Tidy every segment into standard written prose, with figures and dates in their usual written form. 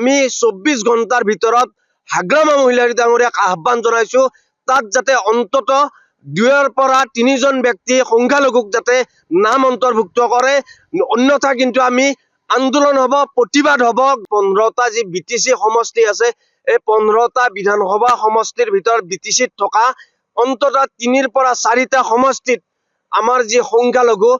আমি 24 ঘণ্টাৰ ভিতৰত হাগ্ৰামা মহিলাৰী ডাঙৰীয়াক আহ্বান জনাইছো তাত যাতে অন্তত 2ৰ পৰা 3জন ব্যক্তি সংখ্যালঘুক যাতে নাম অন্তৰ্ভুক্ত কৰে, অন্যথা কিন্তু আমি আন্দোলন হ'ব, প্ৰতিবাদ হ'ব। 15টা যি বিটিচি সমষ্টি আছে, এই 15টা বিধানসভা সমষ্টিৰ ভিতৰত বিটিচিত থকা অন্তত 3ৰ পৰা 4টা সমষ্টিত আমাৰ যি সংখ্যালঘু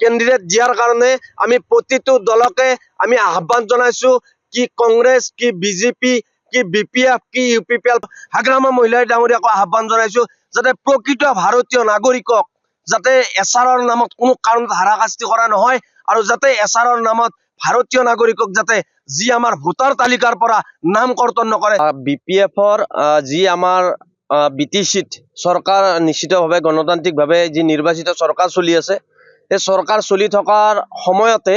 কেণ্ডিডেট দিয়াৰ কাৰণে আমি প্ৰতিটো দলকে আমি আহ্বান জনাইছো, কি কংগ্ৰেছ, কি বিজেপি, কি বিপিএফ, কি ইউপিপিএল, হাগ্ৰামা মহিলাৰী ডাঙৰীয়াকো আহ্বান জনাইছো যাতে প্ৰকৃত ভাৰতীয় নাগৰিকক যাতে এছআৰৰ নামত কোনো কাৰণত হাৰাশাস্তি কৰা নহয়, আৰু যাতে এছআৰৰ নামত ভাৰতীয় নাগৰিকক যাতে যি আমাৰ ভোটাৰ তালিকাৰ পৰা নাম কৰ্তন নকৰে। বিপিএফৰ যি আমাৰ বিটিচিত চৰকাৰ নিশ্চিতভাৱে গণতান্ত্ৰিকভাৱে যি নিৰ্বাচিত চৰকাৰ চলি আছে, এই চৰকাৰ চলি থকাৰ সময়তে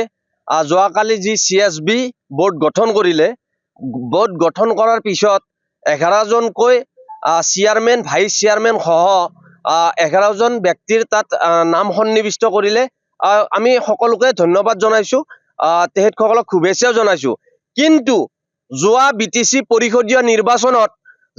যোৱাকালি যি CSB বোৰ্ড গঠন কৰিলে, বোৰ্ড গঠন কৰাৰ পিছত 11জনকৈ চেয়াৰমেন, ভাইচ চেয়াৰমেন সহ 11জন ব্যক্তিৰ তাত নাম সন্নিৱিষ্ট কৰিলে। আমি সকলোকে ধন্যবাদ জনাইছো, তেখেতসকলক শুভেচ্ছাও জনাইছো। কিন্তু যোৱা বিটিচি পৰিষদীয় নিৰ্বাচনত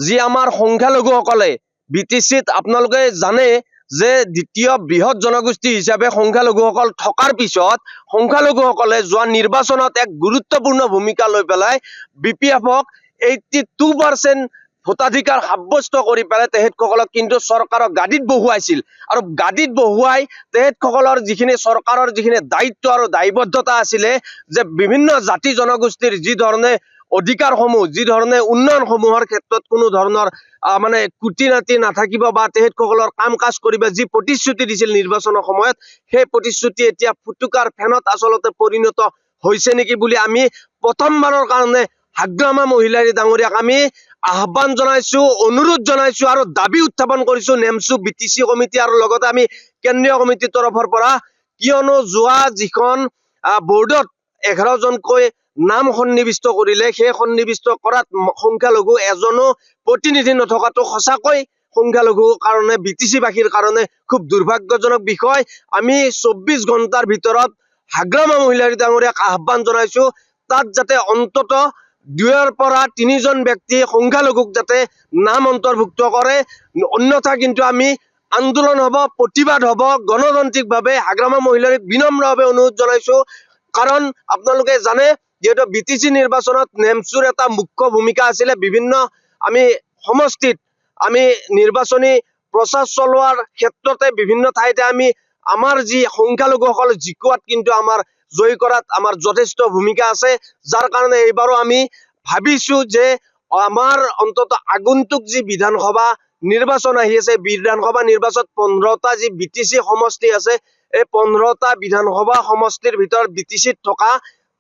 যি আমাৰ সংখ্যালঘুসকলে বিটিচিত আপোনালোকে জানে যে দ্বিতীয় বৃহৎ জনগোষ্ঠী হিচাপে সংখ্যালঘুসকল থকাৰ পিছত সংখ্যালঘুসকলে যোৱা নিৰ্বাচনত এক গুৰুত্বপূৰ্ণ ভূমিকা লৈ পেলাই বিপিএফক 82% ভোটাধিকাৰ সাব্যস্ত কৰি পেলাই তেখেতসকলক কিন্তু চৰকাৰক গাদীত বহুৱাইছিল, আৰু গাদীত বহুৱাই তেখেতসকলৰ যিখিনি চৰকাৰৰ যিখিনি দায়িত্ব আৰু দায়বদ্ধতা আছিলে যে বিভিন্ন জাতি জনগোষ্ঠীৰ যি ধৰণে অধিকাৰসমূহ, যি ধৰণে উন্নয়নসমূহৰ ক্ষেত্ৰত কোনো ধৰণৰ মানে কুটি নাটি নাথাকিব বা তেখেতসকলৰ কাম কাজ কৰিব যি প্ৰতিশ্ৰুতি দিছিল নিৰ্বাচনৰ সময়ত, সেই প্ৰতিশ্ৰুতি এতিয়া ফুটুকাৰ ফেনত আচলতে পৰিণত হৈছে নেকি বুলি আমি প্ৰথমবাৰৰ কাৰণে হাগ্ৰামা মহিলাৰী ডাঙৰীয়াক আমি আহ্বান জনাইছো, অনুৰোধ জনাইছো আৰু দাবী উত্থাপন কৰিছো নেমচু বিটিচি কমিটি আৰু লগতে আমি কেন্দ্ৰীয় কমিটিৰ তৰফৰ পৰা। কিয়নো যোৱা যিখন বোৰ্ডত 11জনকৈ নাম সন্নিৱিষ্ট কৰিলে, সেই সন্নিৱিষ্ট কৰাত সংখ্যালঘু এজনো প্ৰতিনিধি নথকাটো সঁচাকৈ সংখ্যালঘু কাৰণে বিটিচিবাসীৰ কাৰণে খুব দুৰ্ভাগ্যজনক বিষয়। আমি 24 ঘণ্টাৰ ভিতৰত হাগ্ৰামা মহিলাৰী ডাঙৰীয়াক আহ্বান জনাইছো তাত যাতে অন্তত 2ৰ পৰা 3জন ব্যক্তি সংখ্যালঘুক যাতে নাম অন্তৰ্ভুক্ত কৰে, অন্যথা কিন্তু আমি আন্দোলন হ'ব, প্ৰতিবাদ হ'ব। গণতান্ত্ৰিকভাৱে হাগ্ৰামা মহিলাৰীক বিনম্ৰভাৱে অনুৰোধ জনাইছো, কাৰণ আপোনালোকে জানে যিহেতু বিটিচি নিৰ্বাচনত নেমচুৰ এটা মুখ্য ভূমিকা আছিলে। বিভিন্ন আমি সমষ্টিত আমি নিৰ্বাচনী প্ৰচাৰ চলোৱাৰ ক্ষেত্ৰতে বিভিন্ন ঠাইতে আমি আমাৰ যি সংখ্যালঘুসকল জিকোৱাত কিন্তু আমাৰ জয়ী কৰাত আমাৰ যথেষ্ট ভূমিকা আছে, যাৰ কাৰণে এইবাৰো আমি ভাবিছো যে আমাৰ অন্তত আগন্তুক যি বিধানসভা নিৰ্বাচন আহি আছে, বিধানসভা নিৰ্বাচনত 15টা যি বিটিচি সমষ্টি আছে, এই 15টা বিধানসভা সমষ্টিৰ ভিতৰত বিটিচিত থকা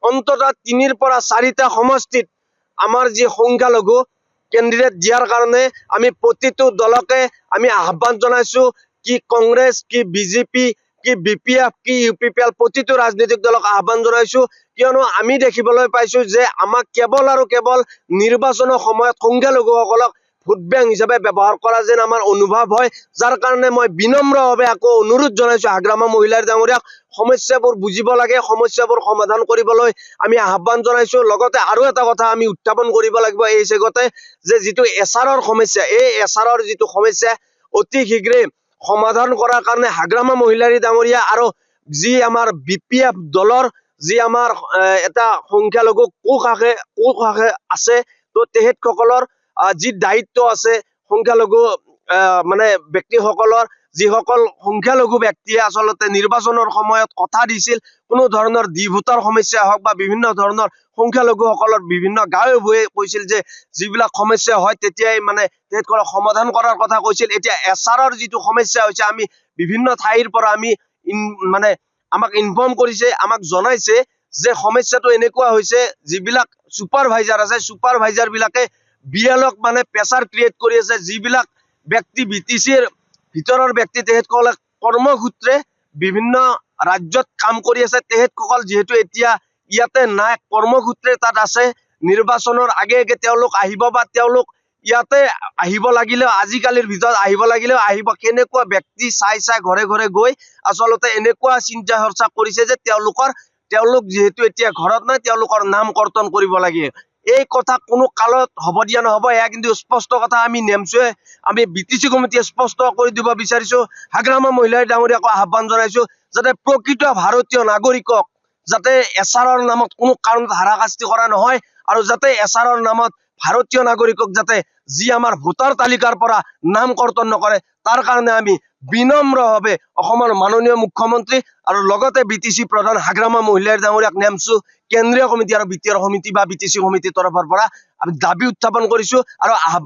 অন্তত 3ৰ পৰা 4টা সমষ্টিত আমাৰ যি সংখ্যালঘু কেণ্ডিডেট দিয়াৰ কাৰণে আমি প্ৰতিটো দলকে আমি আহ্বান জনাইছো, কি কংগ্ৰেছ, কি বিজেপি, কি বিপিএফ, কি ইউপিপিএল, প্ৰতিটো ৰাজনৈতিক দলক আহ্বান জনাইছো। কিয়নো আমি দেখিবলৈ পাইছো যে আমাক কেৱল আৰু কেৱল নিৰ্বাচনৰ সময়ত সংখ্যালঘুসকলক ভোট বেংক হিচাপে ব্যৱহাৰ কৰা যেন আমাৰ অনুভৱ হয়, যাৰ কাৰণে মই বিনম্ৰভাৱে আকৌ অনুৰোধ জনাইছো হাগ্ৰামা মহিলাৰী ডাঙৰীয়াক সমস্যাবোৰ বুজিব লাগে, সমস্যাবোৰ সমাধান কৰিবলৈ আমি আহ্বান জনাইছো। লগতে আৰু এটা কথা আমি উত্থাপন কৰিব লাগিব এই চেগতে, যে যিটো এছআৰৰ সমস্যা, এই এছআৰৰ যিটো সমস্যা অতি শীঘ্ৰে সমাধান কৰাৰ কাৰণে হাগ্ৰামা মহিলাৰী ডাঙৰীয়া আৰু যি আমাৰ বিপিএফ দলৰ যি আমাৰ এটা সংখ্যালঘু কোষাখে আছে, তো তেখেতসকলৰ যি দায়িত্ব আছে সংখ্যালঘু মানে ব্যক্তিসকলৰ, যিসকল সংখ্যালঘু ব্যক্তিয়ে আচলতে নিৰ্বাচনৰ সময়ত কথা দিছিল কোনো ধৰণৰ দ্বিভোটৰ সমস্যা হওক বা বিভিন্ন ধৰণৰ সংখ্যালঘুসকলৰ বিভিন্ন গাঁৱে ভূঞে কৈছিল যে যিবিলাক সমস্যা হয় তেতিয়াই মানে তেখেতসকলক সমাধান কৰাৰ কথা কৈছিল। এতিয়া এছআৰৰ যিটো সমস্যা হৈছে, আমি বিভিন্ন ঠাইৰ পৰা আমি মানে আমাক ইনফৰ্ম কৰিছে, আমাক জনাইছে যে সমস্যাটো এনেকুৱা হৈছে, যিবিলাক সুপাৰভাইজাৰ আছে, সুপাৰভাইজাৰ বিলাকে বিএলক মানে প্ৰেছাৰ ক্ৰিয়েট কৰি আছে, যিবিলাক ব্যক্তি বিটিচিৰ ভিতৰৰ ব্যক্তি তেখেতসকলে কৰ্মসূত্ৰে বিভিন্ন ৰাজ্যত কাম কৰি আছে, তেখেতসকল যিহেতু এতিয়া ইয়াতে নাই, কৰ্মসূত্ৰে তাত আছে, নিৰ্বাচনৰ আগে আগে তেওঁলোক আহিব বা তেওঁলোক ইয়াতে আহিব লাগিলেও আজিকালিৰ ভিতৰত আহিব লাগিলেও আহিব, কেনেকুৱা ব্যক্তি চাই চাই ঘৰে ঘৰে গৈ আচলতে এনেকুৱা চিন্তা চৰ্চা কৰিছে যে তেওঁলোক যিহেতু এতিয়া ঘৰত নাই, তেওঁলোকৰ নাম কৰ্তন কৰিব লাগে। এই কথা কোনো কালত হ'ব দিয়া নহ'ব। এয়া কিন্তু স্পষ্ট কথা আমি নেমছোৱে, আমি BTC কমিটিয়ে স্পষ্ট কৰি দিব বিচাৰিছো। হাগ্ৰামা মহিলাই ডাঙৰীয়াকো আহ্বান জনাইছো যাতে প্ৰকৃত ভাৰতীয় নাগৰিকক যাতে এছআৰৰ নামত কোনো কাৰণত হাৰাশাস্তি কৰা নহয়, আৰু যাতে এছআৰৰ নামত ভাৰতীয় নাগৰিকক যাতে যি আমাৰ ভোটাৰ তালিকাৰ পৰা নাম কৰ্তন নকৰে, তাৰ কাৰণে আমি বিনম্ৰভাৱে অসমৰ মাননীয় মুখ্যমন্ত্ৰী আৰু লগতে BTC প্ৰধান হাগ্ৰামা মহিলাই ডাঙৰীয়াক নেমছো কেন্দ্ৰীয় কমিটি আৰু বিত্তীয় সমিতি বা BTC কমিটিৰ তৰফৰ পৰা আমি দাবী উত্থাপন কৰিছো আৰু